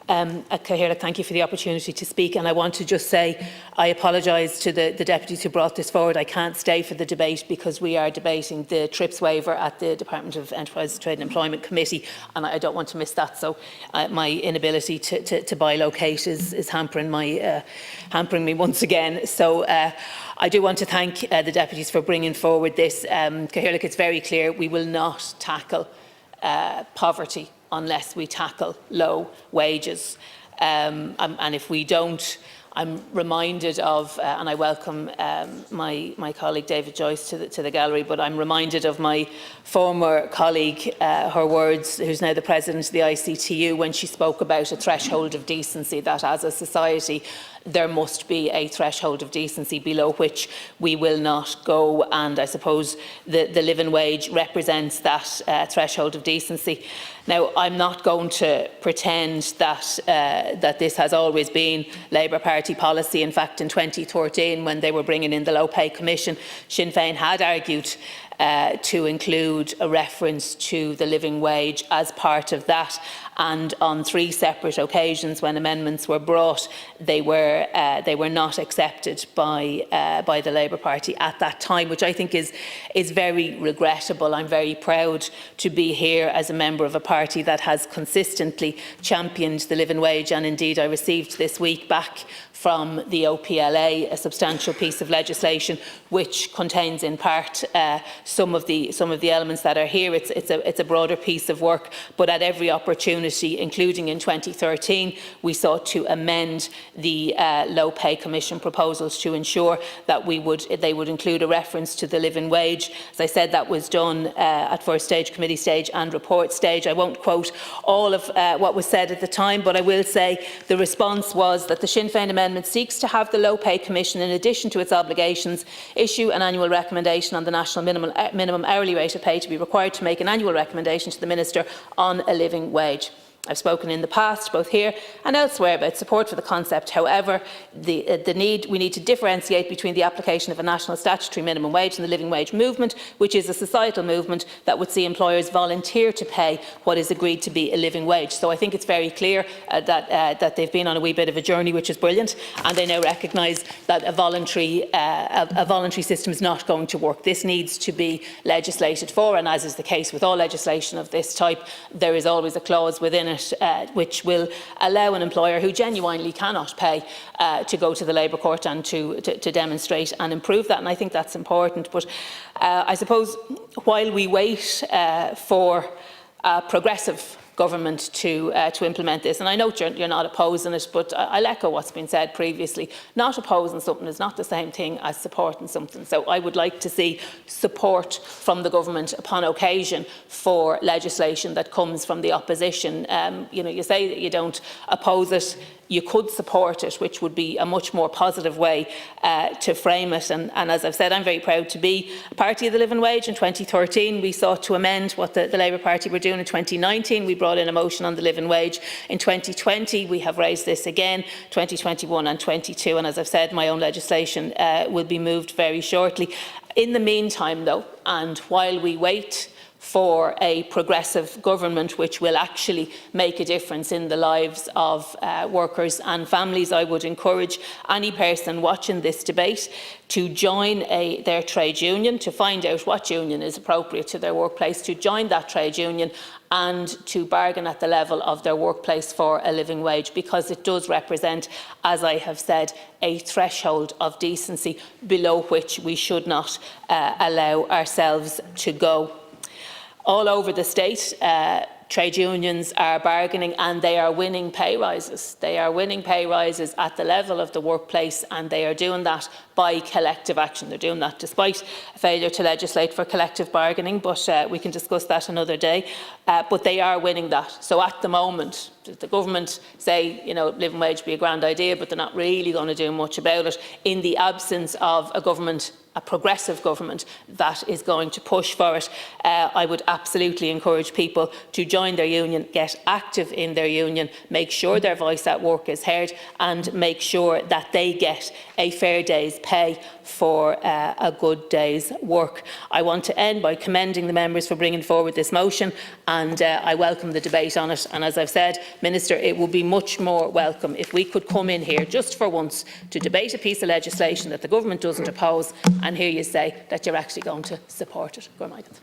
Cathaoirleach, thank you for the opportunity to speak, and I want to just say I apologise to the deputies who brought this forward. I can't stay for the debate because we are debating the TRIPS waiver at the Department of Enterprise, Trade and Employment Committee, and I don't want to miss that. So my inability to bilocate is hampering me once again. So I do want to thank the deputies for bringing forward this. Cathaoirleach, it's very clear we will not tackle poverty unless we tackle low wages. And if we don't, I'm reminded of, and I welcome my colleague David Joyce to the gallery, but I'm reminded of my former colleague, her words, who's now the President of the ICTU, when she spoke about a threshold of decency, that as a society there must be a threshold of decency below which we will not go, and I suppose the living wage represents that threshold of decency. Now, I'm not going to pretend that that this has always been Labour Party policy. In fact, in 2013, when they were bringing in the Low Pay Commission, Sinn Féin had argued to include a reference to the living wage as part of that, and on 3 separate occasions when amendments were brought, they were not accepted by the Labour Party at that time, which I think is very regrettable. I'm very proud to be here as a member of a party that has consistently championed the living wage, and indeed I received this week back from the OPLA a substantial piece of legislation which contains in part some of the elements that are here. It's a broader piece of work, but at every opportunity, including in 2013, we sought to amend the Low Pay Commission proposals to ensure that they would include a reference to the living wage. As I said, that was done at first stage, committee stage and report stage. I won't quote all of what was said at the time, but I will say the response was that the Sinn Féin amendment seeks to have the Low Pay Commission, in addition to its obligations, issue an annual recommendation on the national minimum hourly rate of pay, to be required to make an annual recommendation to the Minister on a living wage. I've spoken in the past, both here and elsewhere, about support for the concept. However, we need to differentiate between the application of a national statutory minimum wage and the living wage movement, which is a societal movement that would see employers volunteer to pay what is agreed to be a living wage. So I think it's very clear that they've been on a wee bit of a journey, which is brilliant, and they now recognise that a voluntary system is not going to work. This needs to be legislated for, and as is the case with all legislation of this type, there is always a clause within it which will allow an employer who genuinely cannot pay to go to the Labour Court and to demonstrate and improve that, and I think that's important. But I suppose while we wait for progressive government to implement this, and I know you're not opposing it, but I'll echo what's been said previously. Not opposing something is not the same thing as supporting something. So I would like to see support from the government upon occasion for legislation that comes from the opposition. You say that you don't oppose it. You could support it, which would be a much more positive way to frame it. And as I've said, I'm very proud to be a party of the living wage. In 2013, we sought to amend what the Labour Party were doing. In 2019, we brought in a motion on the living wage. In 2020, we have raised this again, 2021 and 22. And as I've said, my own legislation will be moved very shortly. In the meantime, though, and while we wait for a progressive government which will actually make a difference in the lives of workers and families, I would encourage any person watching this debate to join their trade union, to find out what union is appropriate to their workplace, to join that trade union and to bargain at the level of their workplace for a living wage, because it does represent, as I have said, a threshold of decency below which we should not allow ourselves to go. All over the state, trade unions are bargaining and they are winning pay rises. They are winning pay rises at the level of the workplace, and they are doing that by collective action. They're doing that despite a failure to legislate for collective bargaining, but we can discuss that another day. But they are winning that. So at the moment, the government say, living wage would be a grand idea, but they're not really going to do much about it. In the absence of a government a progressive government that is going to push for it. I would absolutely encourage people to join their union, get active in their union, make sure their voice at work is heard, and make sure that they get a fair day's pay for a good day's work. I want to end by commending the members for bringing forward this motion, and I welcome the debate on it. And as I've said, Minister, it would be much more welcome if we could come in here just for once to debate a piece of legislation that the government doesn't oppose and hear you say that you're actually going to support it. Go on, Michael.